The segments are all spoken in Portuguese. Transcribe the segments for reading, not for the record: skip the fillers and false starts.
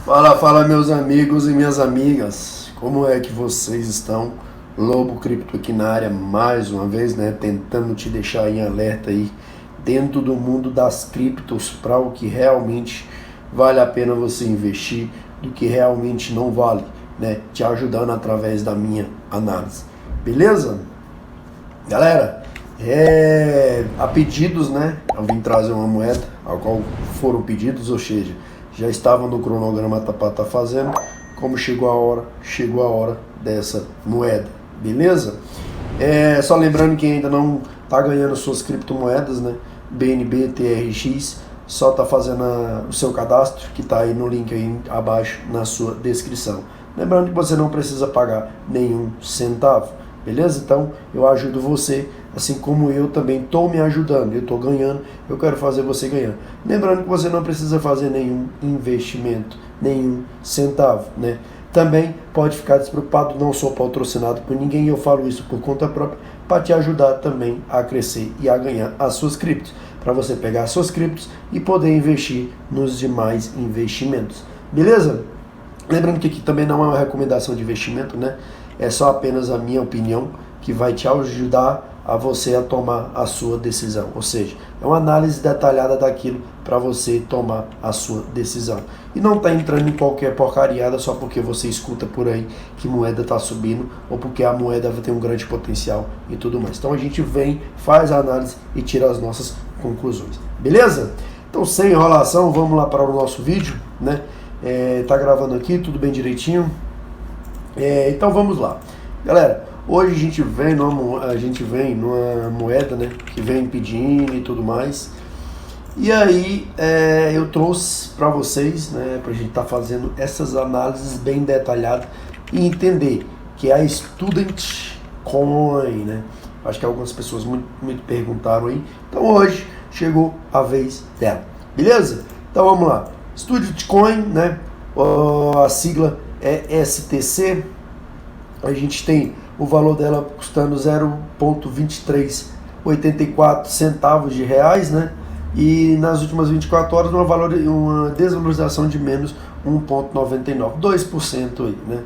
Fala, fala meus amigos e minhas amigas, como é que vocês estão? Lobo Cripto aqui na área mais uma vez, né, tentando te deixar em alerta aí dentro do mundo das criptos para o que realmente vale a pena você investir, do que realmente não vale, né, te ajudando através da minha análise, beleza? Galera, a pedidos, né, eu vim trazer uma moeda, a qual foram pedidos, ou seja, já estavam no cronograma para estar fazendo, como chegou a hora dessa moeda, beleza? Só lembrando que ainda não está ganhando suas criptomoedas, né? BNB, TRX, só está fazendo o seu cadastro, que está aí no link aí abaixo na sua descrição. Lembrando que você não precisa pagar nenhum centavo, beleza? Então eu ajudo você, assim como eu também estou me ajudando, eu estou ganhando, eu quero fazer você ganhar. Lembrando que você não precisa fazer nenhum investimento, nenhum centavo, né? Também pode ficar despreocupado, não sou patrocinado por ninguém, eu falo isso por conta própria, para te ajudar também a crescer e a ganhar as suas criptos, para você pegar as suas criptos e poder investir nos demais investimentos, beleza? Lembrando que aqui também não é uma recomendação de investimento, né? É só apenas a minha opinião que vai te ajudar a você a tomar a sua decisão. Ou seja, é uma análise detalhada daquilo para você tomar a sua decisão. E não está entrando em qualquer porcariada só porque você escuta por aí que moeda está subindo ou porque a moeda tem um grande potencial e tudo mais. Então a gente vem, faz a análise e tira as nossas conclusões. Beleza? Então sem enrolação, vamos lá para o nosso vídeo, né? Tá gravando aqui, tudo bem direitinho. Então vamos lá. Galera, hoje a gente vem numa moeda, né, que vem pedindo e tudo mais. E aí eu trouxe para vocês, né, para a gente estar fazendo essas análises bem detalhadas e entender que é a Student Coin, né? Acho que algumas pessoas muito perguntaram aí. Então hoje chegou a vez dela. Beleza? Então vamos lá. Student Coin, né? A sigla é STC. A gente tem o valor dela custando 0,2384 centavos de reais, né? E nas últimas 24 horas uma desvalorização de menos 1,99, 2% aí, né?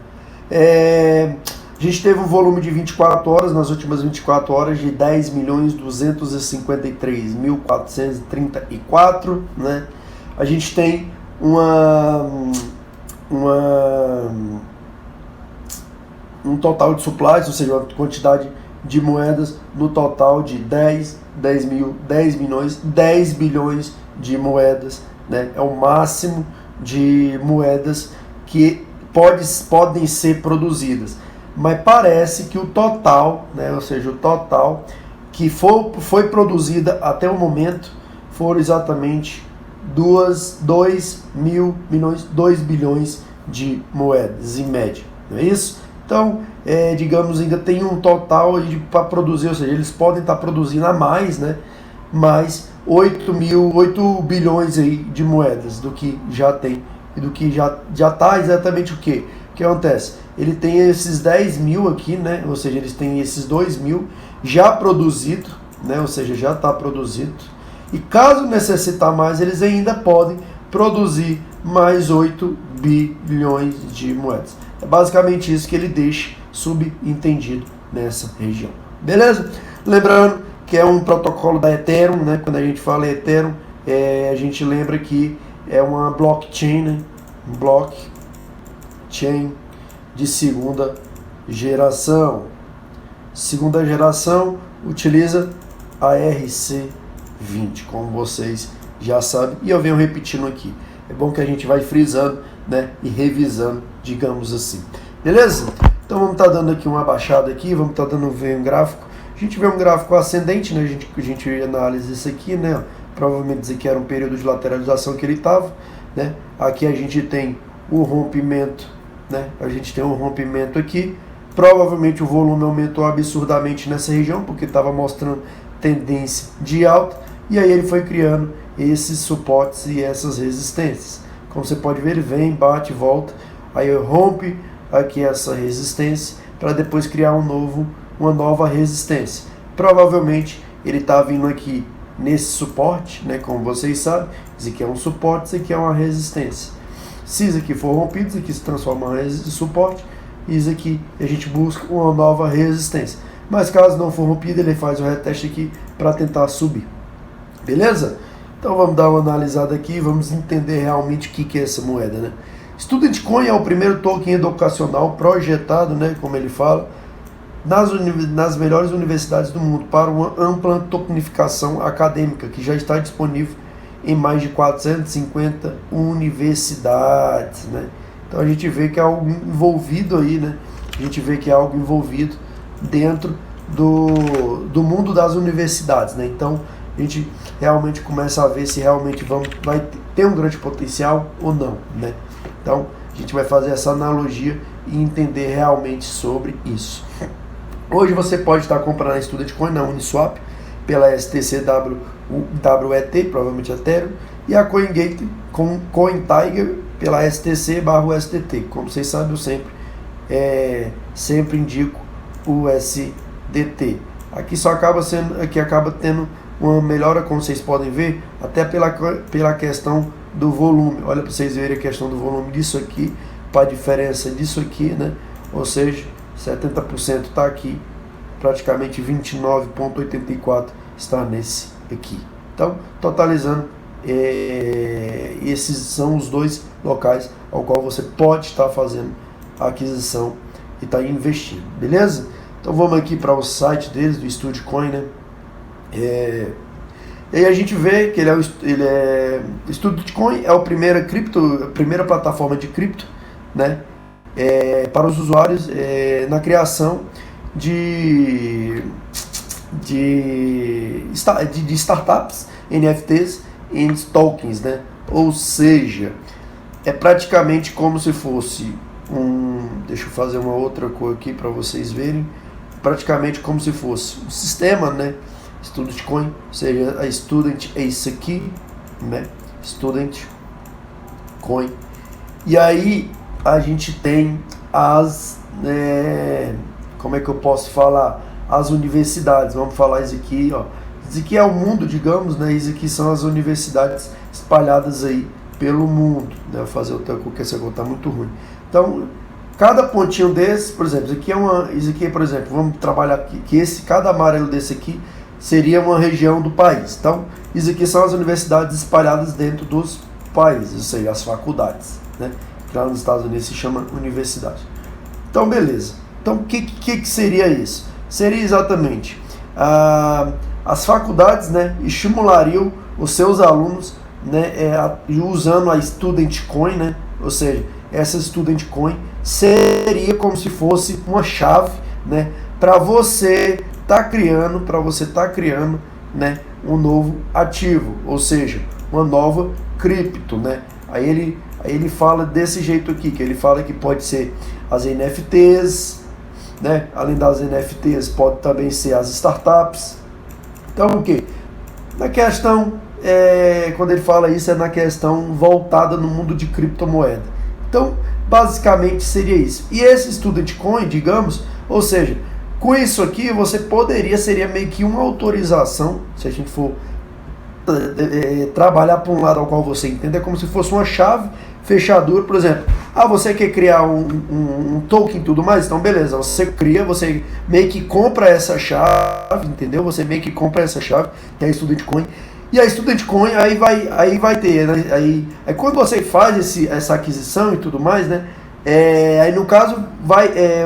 A gente teve um volume de 24 horas, nas últimas 24 horas, de 10.253.434, né? A gente tem um total de supplies, ou seja, uma quantidade de moedas no total de 10 bilhões de moedas, né? É o máximo de moedas que podem ser produzidas. Mas parece que o total, né, ou seja, o total que foi produzida até o momento foram exatamente 2 bilhões de moedas, em média, não é isso? Então, digamos, ainda tem um total para produzir, ou seja, eles podem estar produzindo a mais, né? Mais 8 bilhões aí de moedas do que já tem e do que já está exatamente o que? O que acontece? Ele tem esses 10 mil aqui, né? Ou seja, eles têm esses 2 mil já produzido, né? Ou seja, já está produzido. E caso necessitar mais, eles ainda podem produzir mais 8 bilhões de moedas. É basicamente isso que ele deixa subentendido nessa região. Beleza? Lembrando que é um protocolo da Ethereum, né? Quando a gente fala Ethereum, a gente lembra que é uma blockchain, né? Blockchain de segunda geração. Segunda geração utiliza a ERC20, como vocês já sabem, e eu venho repetindo aqui. É bom que a gente vai frisando, né, e revisando, digamos assim. Beleza? Então vamos estar dando aqui uma baixada aqui, vamos estar dando um gráfico. A gente vê um gráfico ascendente, né? A gente analisa isso aqui, né? Provavelmente dizer que era um período de lateralização que ele estava, né? Aqui a gente tem o rompimento, né? A gente tem um rompimento aqui. Provavelmente o volume aumentou absurdamente nessa região, porque estava mostrando tendência de alta, e aí ele foi criando esses suportes e essas resistências. Como você pode ver, ele vem, bate, volta, aí rompe aqui essa resistência para depois criar uma nova resistência. Provavelmente ele está vindo aqui nesse suporte, né? Como vocês sabem, isso aqui é um suporte, isso aqui é uma resistência. Se isso aqui for rompido, isso aqui se transforma em suporte, e isso aqui a gente busca uma nova resistência. Mas caso não for rompido, ele faz o reteste aqui para tentar subir. Beleza? Então vamos dar uma analisada aqui, vamos entender realmente o que é essa moeda, né? Student Coin é o primeiro token educacional projetado, né, como ele fala, nas melhores universidades do mundo para uma ampla tokenificação acadêmica, que já está disponível em mais de 450 universidades, né? Então a gente vê que é algo envolvido aí, né? A gente vê que é algo envolvido dentro do mundo das universidades, né? Então a gente realmente começa a ver se realmente vai ter um grande potencial ou não, né? Então a gente vai fazer essa analogia e entender realmente sobre isso. Hoje você pode estar comprando a Student Coin na Uniswap pela STC-WET, provavelmente Ethereum, e a CoinGate com CoinTiger pela STC/USDT. Como vocês sabem, eu sempre indico o USDT. Aqui acaba tendo uma melhora, como vocês podem ver, até pela questão do volume. Olha para vocês verem a questão do volume disso aqui para a diferença disso aqui, né? Ou seja, 70% está aqui, praticamente 29,84% está nesse aqui. Então, totalizando, esses são os dois locais ao qual você pode estar fazendo a aquisição e estar investindo, beleza? Então vamos aqui para o site deles, do Student Coin, né? E aí a gente vê que Student Coin é a primeira plataforma de cripto, né? Para os usuários na criação de startups, NFTs e tokens, né? Ou seja, é praticamente como se fosse deixa eu fazer uma outra cor aqui para vocês verem, praticamente como se fosse um sistema, né? Student Coin, ou seja, a Student é isso aqui, né? Student Coin. E aí a gente tem como é que eu posso falar? As universidades, vamos falar isso aqui, ó. Isso aqui é o mundo, digamos, né? Isso aqui são as universidades espalhadas aí pelo mundo, né? Vou fazer outra cor, porque essa cor tá muito ruim. Então, cada pontinho desse, por exemplo, isso aqui, por exemplo, vamos trabalhar aqui, que cada amarelo desse aqui seria uma região do país. Então, isso aqui são as universidades espalhadas dentro dos países, ou seja, as faculdades, né? Que lá nos Estados Unidos se chama universidade. Então, beleza. Então, o que seria isso? Seria exatamente as faculdades, né, estimulariam os seus alunos, né, usando a Student Coin, né? Ou seja, essa Student Coin seria como se fosse uma chave, né, para você tá criando, né, um novo ativo, ou seja, uma nova cripto, né? Aí ele fala desse jeito aqui, que ele fala que pode ser as NFTs, né? Além das NFTs, pode também ser as startups. Então, o que? Na questão, quando ele fala isso, é na questão voltada no mundo de criptomoeda. Então, basicamente seria isso. E esse Student Coin, digamos, ou seja, com isso aqui, seria meio que uma autorização, se a gente for trabalhar para um lado ao qual você entende, é como se fosse uma chave fechadura, por exemplo. Você quer criar um token e tudo mais? Então, beleza, você meio que compra essa chave, entendeu? Você meio que compra essa chave, que é a Student Coin. E a Student Coin, aí vai ter, né? Aí quando você faz essa aquisição e tudo mais, né? Aí no caso,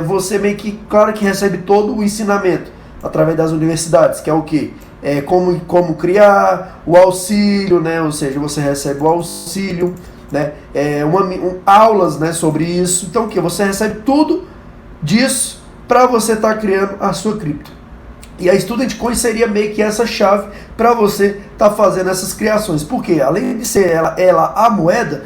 você meio que, claro que recebe todo o ensinamento através das universidades, que é o quê? Como criar, o auxílio, né? Ou seja, você recebe o auxílio, né? Aulas, né, sobre isso. Então o que? Você recebe tudo disso para você estar criando a sua cripto. E a Student Coin seria meio que essa chave para você estar fazendo essas criações. Porque além de ser ela a moeda,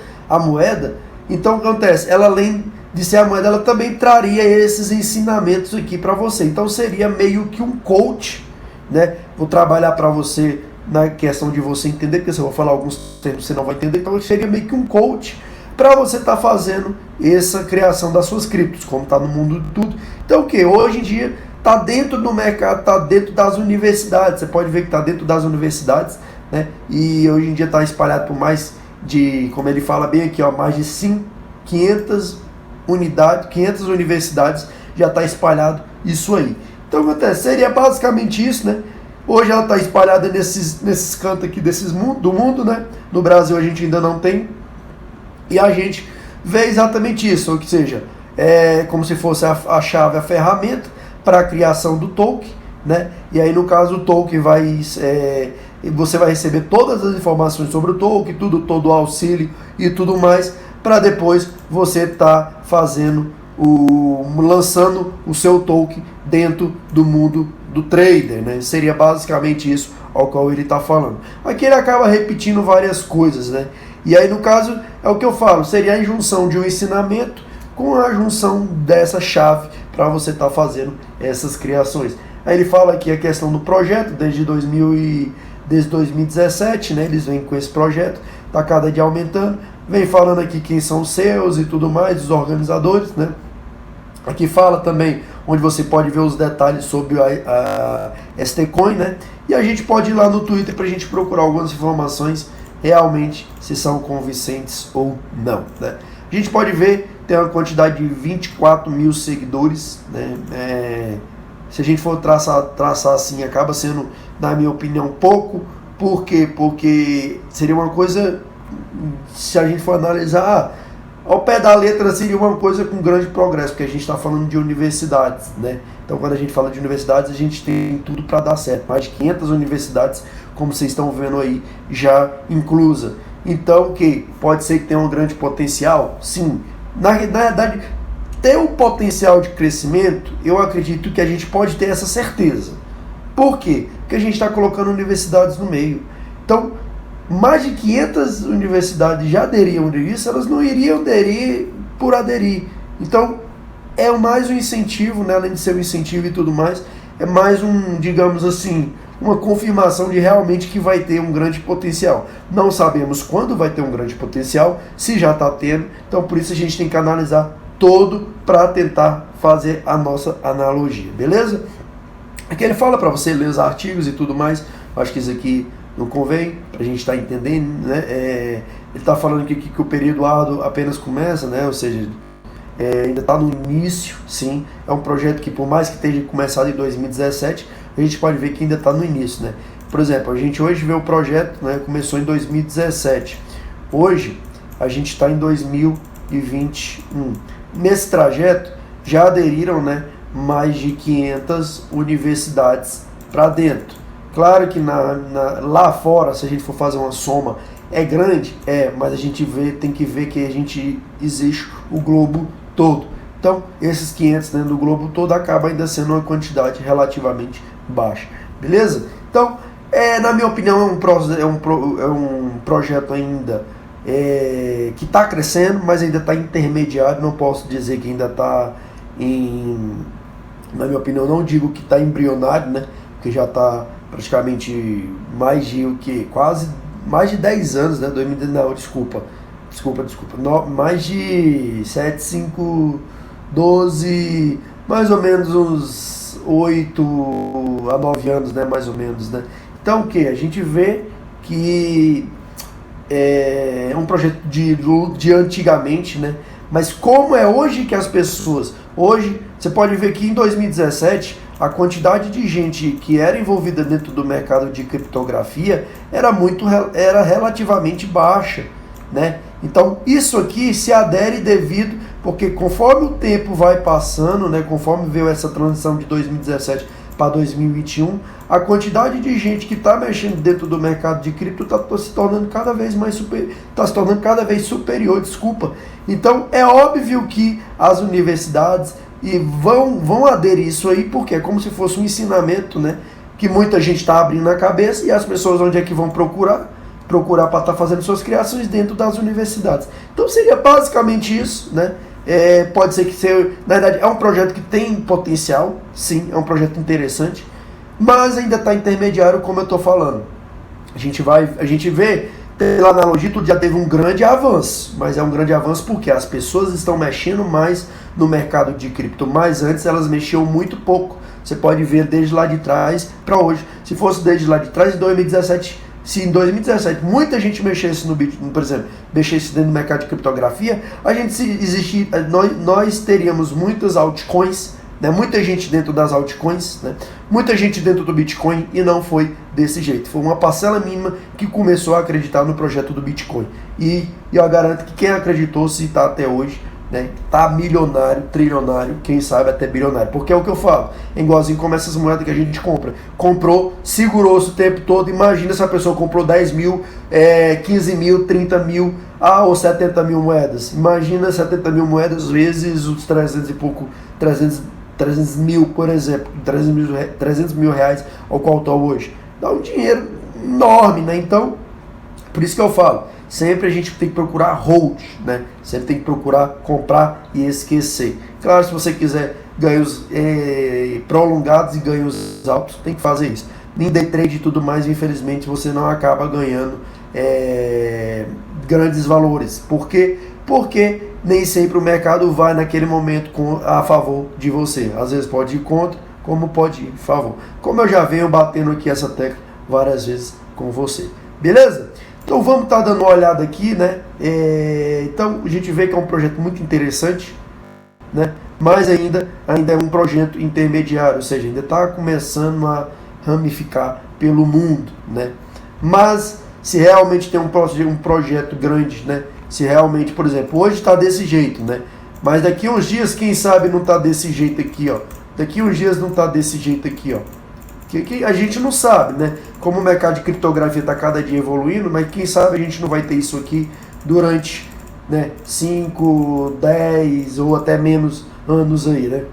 então o que acontece? Ela, além de ser a moeda, ela também traria esses ensinamentos aqui para você. Então seria meio que um coach, né? Vou trabalhar para você na questão de você entender, porque se eu vou falar alguns termos você não vai entender. Então seria meio que um coach para você estar fazendo essa criação das suas criptos, como está no mundo de tudo. Então o que? Hoje em dia está dentro do mercado, está dentro das universidades. Você pode ver que está dentro das universidades, né? E hoje em dia está espalhado por mais como ele fala bem aqui, ó, mais de 500 universidades já está espalhado isso aí. Então seria basicamente isso, né? Hoje ela está espalhada nesses cantos aqui do mundo, né? No Brasil a gente ainda não tem. E a gente vê exatamente isso, ou seja, é como se fosse a chave, a ferramenta para a criação do token, né? E aí no caso o token você vai receber todas as informações sobre o token, todo o auxílio e tudo mais, para depois você estar lançando o seu token dentro do mundo do trader, né? Seria basicamente isso ao qual ele está falando. Aqui ele acaba repetindo várias coisas, né? E aí no caso é o que eu falo, seria a junção de um ensinamento com a junção dessa chave para você estar fazendo essas criações. Aí ele fala aqui a questão do projeto desde 2017, né? Eles vêm com esse projeto, está cada dia aumentando. Vem falando aqui quem são os seus e tudo mais, os organizadores, né? Aqui fala também onde você pode ver os detalhes sobre a STCoin, né? E a gente pode ir lá no Twitter para a gente procurar algumas informações realmente se são convincentes ou não, né? A gente pode ver, tem uma quantidade de 24 mil seguidores, né? Se a gente for traçar assim, acaba sendo, na minha opinião, pouco. Por quê? Porque seria uma coisa, se a gente for analisar, ao pé da letra seria uma coisa com grande progresso, porque a gente está falando de universidades, né? Então quando a gente fala de universidades, a gente tem tudo para dar certo. Mais de 500 universidades, como vocês estão vendo aí, já inclusa. Então, que pode ser que tenha um grande potencial? Sim. Na verdade, ter um potencial de crescimento, eu acredito que a gente pode ter essa certeza. Por quê? Porque a gente está colocando universidades no meio. Então, mais de 500 universidades já aderiam a isso, elas não iriam aderir por aderir. Então, é mais um incentivo, né? Além de ser um incentivo e tudo mais, é mais digamos assim, uma confirmação de realmente que vai ter um grande potencial. Não sabemos quando vai ter um grande potencial, se já está tendo, então por isso a gente tem que analisar todo para tentar fazer a nossa analogia, beleza? Aqui ele fala para você ler os artigos e tudo mais, acho que isso aqui não convém, para a gente estar entendendo, né? Ele está falando aqui que o período árduo apenas começa, né? Ou seja, ainda está no início, sim. É um projeto que, por mais que tenha começado em 2017, a gente pode ver que ainda está no início, né? Por exemplo, a gente hoje vê o projeto, né? Começou em 2017. Hoje, a gente está em 2021. Nesse trajeto, já aderiram, né, mais de 500 universidades para dentro. Claro que lá fora, se a gente for fazer uma soma, é grande? Mas a gente tem que ver que existe o globo todo. Então, esses 500 dentro do globo todo acaba ainda sendo uma quantidade relativamente baixa. Beleza? Então, na minha opinião, é um projeto ainda que está crescendo, mas ainda está intermediário. Não posso dizer que ainda está na minha opinião, não digo que está embrionário, né? Porque já está praticamente mais de 10 anos, né? Desculpa. Mais de 7, 5, 12, mais ou menos uns 8 a 9 anos, né? Mais ou menos, né? Então o que? A gente vê que é um projeto de antigamente, né? Mas como é hoje que as pessoas... Hoje, você pode ver que em 2017, a quantidade de gente que era envolvida dentro do mercado de criptografia era relativamente baixa, né? Então, isso aqui se adere devido... Porque conforme o tempo vai passando, né? Conforme veio essa transição de 2017 para 2021, a quantidade de gente que está mexendo dentro do mercado de cripto está se tornando cada vez superior, desculpa. Então é óbvio que as universidades vão aderir isso aí, porque é como se fosse um ensinamento, né, que muita gente está abrindo na cabeça, e as pessoas onde é que vão procurar para estar fazendo suas criações dentro das universidades. Então seria basicamente isso, né? Pode ser que na verdade é um projeto que tem potencial, sim, é um projeto interessante, mas ainda está intermediário, como eu estou falando. A gente vê, pela analogia, tudo já teve um grande avanço, mas é um grande avanço porque as pessoas estão mexendo mais no mercado de cripto, mas antes elas mexiam muito pouco. Você pode ver desde lá de trás para hoje. Se fosse desde lá de trás, em 2017 se em 2017 muita gente mexesse no Bitcoin, por exemplo, mexesse dentro do mercado de criptografia, nós teríamos muitas altcoins, né? Muita gente dentro das altcoins, né? Muita gente dentro do Bitcoin, e não foi desse jeito. Foi uma parcela mínima que começou a acreditar no projeto do Bitcoin. E eu garanto que quem acreditou, se está até hoje, né, tá milionário, trilionário, quem sabe até bilionário. Porque é o que eu falo, é igualzinho como essas moedas que a gente compra. Comprou, segurou-se o tempo todo. Imagina se a pessoa comprou 10 mil, 15 mil, 30 mil, ou 70 mil moedas. Imagina 70 mil moedas vezes os 300 e pouco, 300 mil, por exemplo, 300 mil reais ao qual está hoje. Dá um dinheiro enorme, né? Então, por isso que eu falo, sempre a gente tem que procurar hold, né? Sempre tem que procurar comprar e esquecer. Claro, se você quiser ganhos prolongados e ganhos altos, tem que fazer isso. Em day trade e tudo mais, infelizmente, você não acaba ganhando grandes valores. Por quê? Porque nem sempre o mercado vai naquele momento a favor de você. Às vezes pode ir contra, como pode ir a favor. Como eu já venho batendo aqui essa tecla várias vezes com você. Beleza? Então vamos estar dando uma olhada aqui, né? Então a gente vê que é um projeto muito interessante, né? Mas ainda é um projeto intermediário, ou seja, ainda está começando a ramificar pelo mundo, né? Mas se realmente tem um projeto grande, né? Se realmente, por exemplo, hoje está desse jeito, né? Mas daqui uns dias, quem sabe não está desse jeito aqui, ó. Daqui uns dias não está desse jeito aqui, ó. Que a gente não sabe, né? Como o mercado de criptografia está cada dia evoluindo, mas quem sabe a gente não vai ter isso aqui durante, né, 5, 10 ou até menos anos aí, né?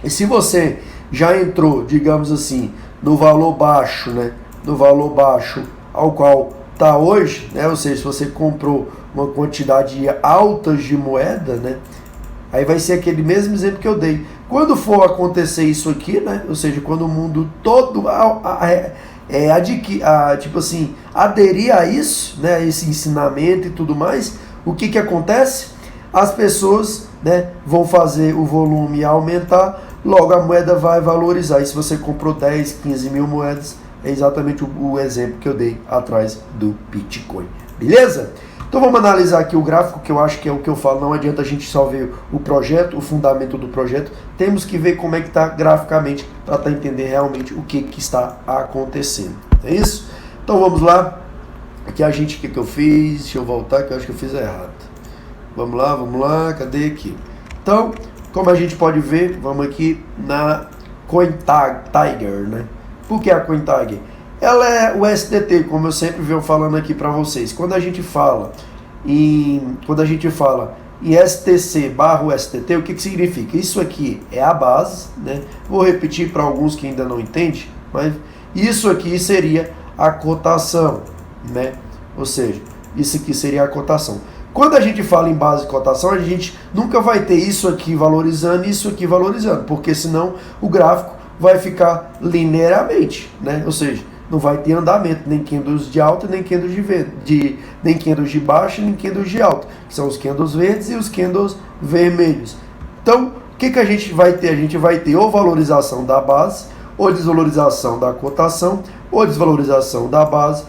E se você já entrou, digamos assim, no valor baixo, né? No valor baixo ao qual está hoje, né? Ou seja, se você comprou uma quantidade alta de moeda, né? Aí vai ser aquele mesmo exemplo que eu dei. Quando for acontecer isso aqui, né? Ou seja, quando o mundo todo tipo assim, aderir a isso, né? Esse ensinamento e tudo mais, o que acontece? As pessoas, né, vão fazer o volume aumentar, logo a moeda vai valorizar. E se você comprou 10, 15 mil moedas, é exatamente o exemplo que eu dei atrás do Bitcoin. Beleza? Então vamos analisar aqui o gráfico, que eu acho que é o que eu falo, não adianta a gente só ver o projeto, o fundamento do projeto, temos que ver como é que está graficamente para entender realmente o que está acontecendo. É isso? Então vamos lá. Aqui o que eu fiz? Deixa eu voltar, que eu acho que eu fiz errado. Vamos lá, cadê aqui? Então, como a gente pode ver, vamos aqui na CoinTiger, né? Por que a CoinTiger? Ela é o STT, como eu sempre venho falando aqui para vocês. Quando a gente fala em STC barra STT, o que significa? Isso aqui é a base, né? Vou repetir para alguns que ainda não entendem, mas isso aqui seria a cotação, né? Ou seja, isso aqui seria a cotação. Quando a gente fala em base de cotação, a gente nunca vai ter isso aqui valorizando e isso aqui valorizando, porque senão o gráfico vai ficar linearmente, né? Ou seja, não vai ter andamento, nem candles de alta, nem candles nem candles de baixa, nem candles de alta, que são os candles verdes e os candles vermelhos. Então, o que a gente vai ter? A gente vai ter ou valorização da base, ou desvalorização da cotação, ou desvalorização da base,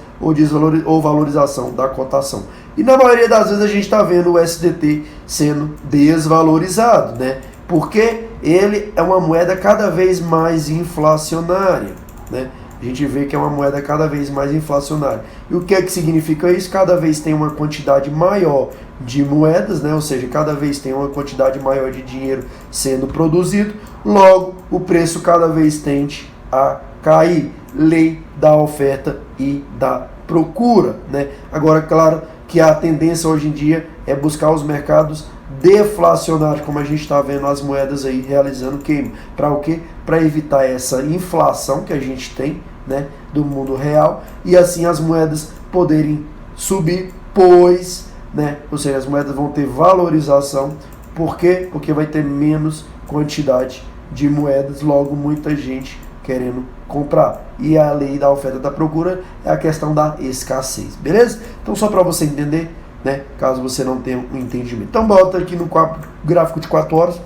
ou valorização da cotação. E na maioria das vezes a gente está vendo o SDT sendo desvalorizado, né? Porque ele é uma moeda cada vez mais inflacionária, né? A gente vê que é uma moeda cada vez mais inflacionária. E o que é que significa isso? Cada vez tem uma quantidade maior de moedas, né? Ou seja, cada vez tem uma quantidade maior de dinheiro sendo produzido, logo o preço cada vez tende a cair. Lei da oferta e da procura, né? Agora, claro que a tendência hoje em dia é buscar os mercados deflacionários, como a gente está vendo as moedas aí realizando queima. Para o quê? Para evitar essa inflação que a gente tem, né, do mundo real, e assim as moedas poderem subir, pois, né, ou seja, as moedas vão ter valorização. Por quê? Porque vai ter menos quantidade de moedas, logo muita gente querendo comprar. E a lei da oferta e da procura é a questão da escassez, beleza? Então só para você entender, né, caso você não tenha um entendimento. Então bota aqui no gráfico de 4 horas,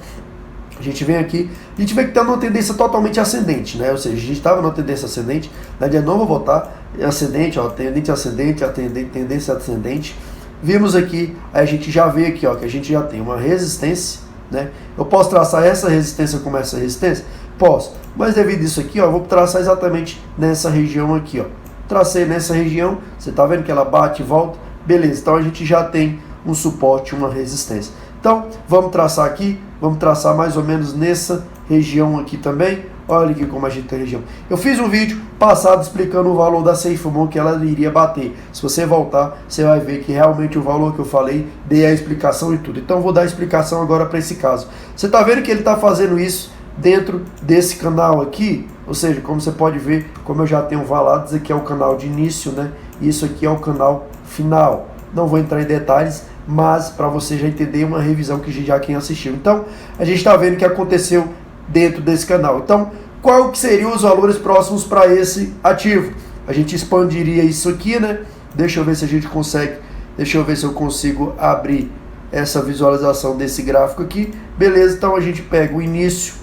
a gente vem aqui, a gente vê que está numa tendência totalmente ascendente, né? Ou seja, a gente estava numa tendência ascendente, na dia não vou voltar, ascendente, ó, tendência ascendente, tendência ascendente. Vimos aqui, aí a gente já vê aqui, ó, que a gente já tem uma resistência, né? Eu posso traçar essa resistência como essa resistência? Posso, mas devido a isso aqui, ó, eu vou traçar exatamente nessa região aqui, ó. Tracei nessa região, você tá vendo que ela bate e volta? Beleza, então a gente já tem um suporte, uma resistência. Então, vamos traçar aqui, vamos traçar mais ou menos nessa região aqui também. Olha aqui como a gente tem a região. Eu fiz um vídeo passado explicando o valor da SafeMoon que ela iria bater. Se você voltar, você vai ver que realmente o valor que eu falei, dei a explicação e tudo. Então, vou dar a explicação agora para esse caso. Você está vendo que ele está fazendo isso dentro desse canal aqui? Ou seja, como você pode ver, como eu já tenho falado, isso aqui é o canal de início, né? Isso aqui é o canal final. Não vou entrar em detalhes, mas para você já entender uma revisão que já quem assistiu. Então, a gente está vendo o que aconteceu dentro desse canal. Então, qual que seriam os valores próximos para esse ativo? A gente expandiria isso aqui, né? Deixa eu ver se a gente consegue, deixa eu ver se eu consigo abrir essa visualização desse gráfico aqui. Beleza, então a gente pega o início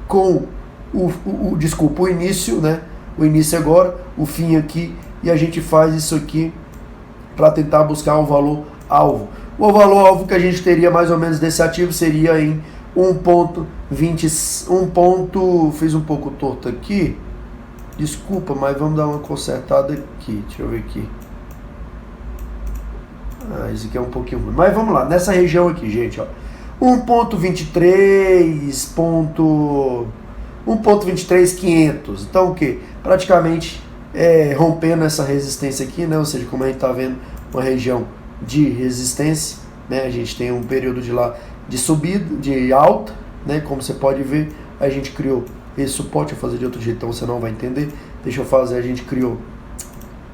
com desculpa, o início, né? O início agora, o fim aqui, e a gente faz isso aqui para tentar buscar o valor alvo. O valor alvo que a gente teria mais ou menos desse ativo seria em 1.20, fiz um pouco torto aqui, desculpa, mas vamos dar uma consertada aqui, deixa eu ver aqui. Isso aqui é um pouquinho ruim, mas vamos lá, nessa região aqui, gente, ó, 1.23.500, então o que? Praticamente rompendo essa resistência aqui, né? Ou seja, como a gente está vendo, uma região de resistência, né? A gente tem um período de subida, de alta, né? Como você pode ver, a gente criou esse suporte. Eu vou fazer de outro jeito, então você não vai entender. Deixa eu fazer, a gente criou,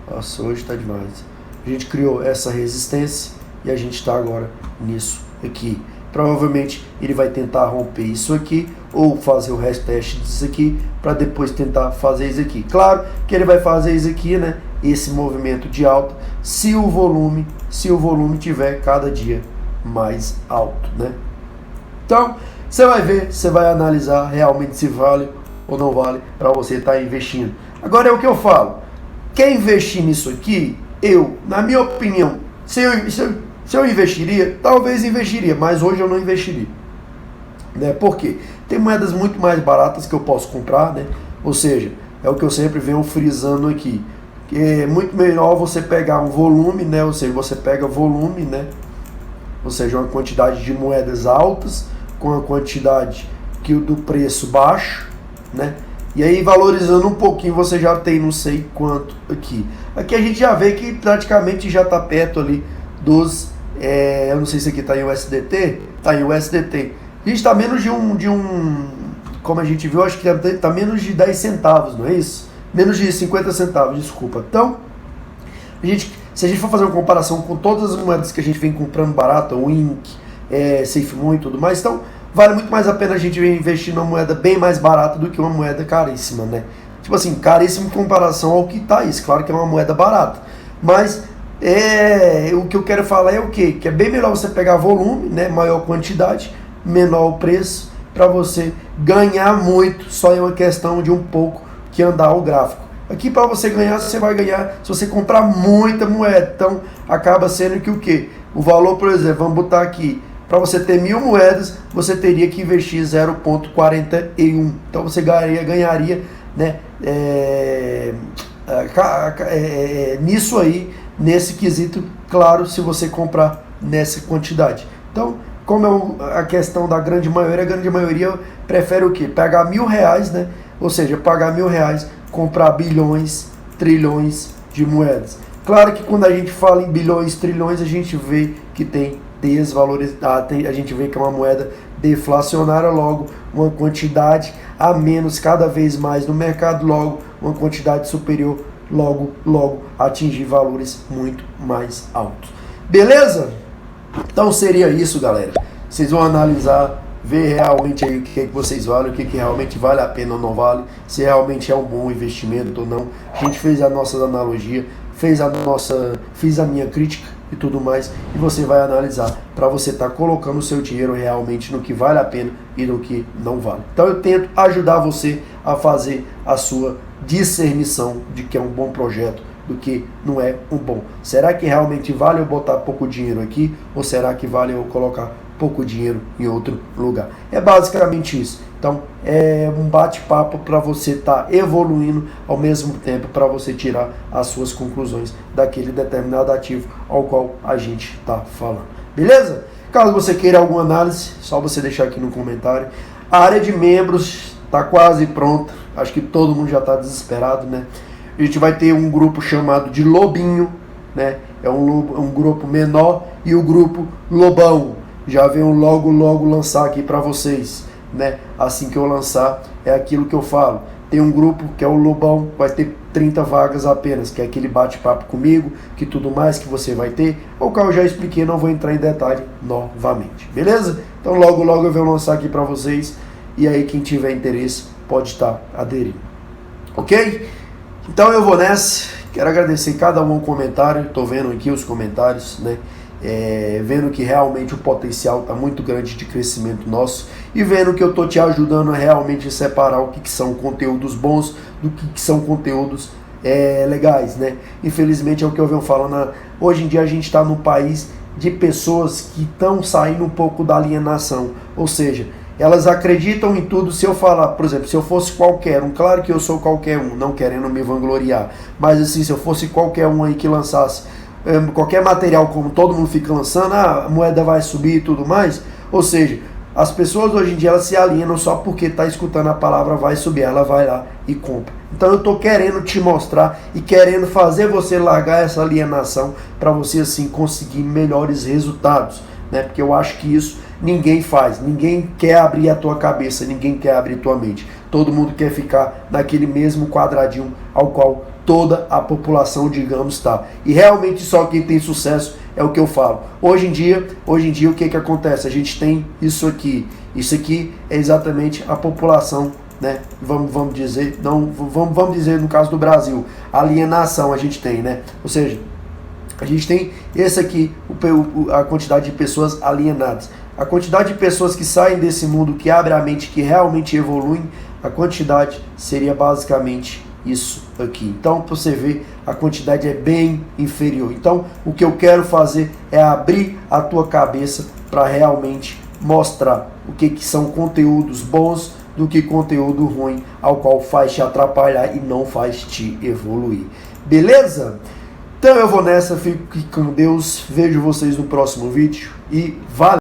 nossa, hoje está demais. A gente criou essa resistência e a gente está agora nisso aqui. Provavelmente ele vai tentar romper isso aqui ou fazer o reteste disso aqui para depois tentar fazer isso aqui. Claro que ele vai fazer isso aqui, né? Esse movimento de alta, se o volume tiver cada dia mais alto, né? Então, você vai ver, você vai analisar realmente se vale ou não vale para você estar investindo. Agora é o que eu falo. Quer investir nisso aqui? Na minha opinião, se eu investiria, talvez investiria, mas hoje eu não investiria, né? Por quê? Tem moedas muito mais baratas que eu posso comprar, né? Ou seja, é o que eu sempre venho frisando aqui. É muito melhor você pegar um volume, né? Ou seja, você pega volume, né? Ou seja, uma quantidade de moedas altas com a quantidade do preço baixo, né? E aí, valorizando um pouquinho, você já tem não sei quanto aqui. Aqui a gente já vê que praticamente já está perto ali dos... eu não sei se aqui está em USDT. Está em USDT. A gente está menos de um... Como a gente viu, acho que está menos de 10 centavos, não é isso? Menos de 50 centavos, desculpa. Então, se a gente for fazer uma comparação com todas as moedas que a gente vem comprando barato, o Wink, SafeMoon e tudo mais, então vale muito mais a pena a gente investir numa moeda bem mais barata do que uma moeda caríssima, né? Tipo assim, caríssimo em comparação ao que tá isso. Claro que é uma moeda barata, mas o que eu quero falar é o quê? Que é bem melhor você pegar volume, né? Maior quantidade, menor o preço, para você ganhar muito. Só é uma questão de um pouco que andar o gráfico. Aqui para você ganhar, você vai ganhar se você comprar muita moeda. Então acaba sendo que o quê? O valor, por exemplo, vamos botar aqui, para você ter 1.000 moedas, você teria que investir 0,41. Então você ganharia, né, nisso aí, nesse quesito, claro, se você comprar nessa quantidade. Então, como é a questão da grande maioria prefere o quê? Pagar R$1.000, né? Ou seja, pagar R$1.000, comprar bilhões, trilhões de moedas. Claro que quando a gente fala em bilhões, trilhões, a gente vê que tem desvalorizado, a gente vê que é uma moeda deflacionária, logo uma quantidade a menos cada vez mais no mercado, logo uma quantidade superior, logo atingir valores muito mais altos. Beleza? Então seria isso, galera. Vocês vão analisar, ver realmente aí o que vocês valem, o que realmente vale a pena ou não vale, se realmente é um bom investimento ou não. A gente fez a nossa analogia, fiz a minha crítica e tudo mais, e você vai analisar para você estar colocando o seu dinheiro realmente no que vale a pena e no que não vale. Então eu tento ajudar você a fazer a sua discernição de que é um bom projeto do que não é um bom. Será que realmente vale eu botar pouco dinheiro aqui ou será que vale eu colocar pouco dinheiro em outro lugar? É basicamente isso. Então é um bate-papo para você estar evoluindo ao mesmo tempo para você tirar as suas conclusões daquele determinado ativo ao qual a gente está falando. Beleza? Caso você queira alguma análise, só você deixar aqui no comentário. A área de membros está quase pronta. Acho que todo mundo já está desesperado, né? A gente vai ter um grupo chamado de Lobinho, né? É um grupo menor e o grupo Lobão. Já venho logo lançar aqui para vocês, né? Assim que eu lançar, é aquilo que eu falo. Tem um grupo que é o Lobão, vai ter 30 vagas apenas, que é aquele bate-papo comigo, que tudo mais que você vai ter, o qual eu já expliquei, não vou entrar em detalhe novamente, beleza? Então logo eu venho lançar aqui para vocês, e aí quem tiver interesse pode estar aderindo, ok? Então eu vou nessa, quero agradecer cada um comentário, tô vendo aqui os comentários, né? Vendo que realmente o potencial está muito grande de crescimento nosso e vendo que eu estou te ajudando a realmente separar o que são conteúdos bons do que são conteúdos legais, né? Infelizmente é o que eu venho falando, hoje em dia a gente está num país de pessoas que estão saindo um pouco da alienação, ou seja, elas acreditam em tudo. Se eu falar, por exemplo, se eu fosse qualquer um, claro que eu sou qualquer um, não querendo me vangloriar, mas assim, se eu fosse qualquer um aí que lançasse qualquer material como todo mundo fica lançando, a moeda vai subir e tudo mais, ou seja, as pessoas hoje em dia elas se alienam só porque está escutando a palavra vai subir, ela vai lá e compra. Então eu estou querendo te mostrar e querendo fazer você largar essa alienação para você assim conseguir melhores resultados, né? Porque eu acho que isso ninguém faz, ninguém quer abrir a tua cabeça, ninguém quer abrir a tua mente, todo mundo quer ficar naquele mesmo quadradinho ao qual toda a população, digamos, está. E realmente só quem tem sucesso é o que eu falo. Hoje em dia o que acontece? A gente tem isso aqui é exatamente a população, né? Vamos dizer, vamos dizer no caso do Brasil, alienação a gente tem, né? Ou seja, a gente tem esse aqui, a quantidade de pessoas alienadas. A quantidade de pessoas que saem desse mundo, que abrem a mente, que realmente evoluem, a quantidade seria basicamente isso aqui. Então, para você ver, a quantidade é bem inferior. Então, o que eu quero fazer é abrir a tua cabeça para realmente mostrar o que são conteúdos bons do que conteúdo ruim, ao qual faz te atrapalhar e não faz te evoluir. Beleza? Então eu vou nessa, fico com Deus, vejo vocês no próximo vídeo e valeu!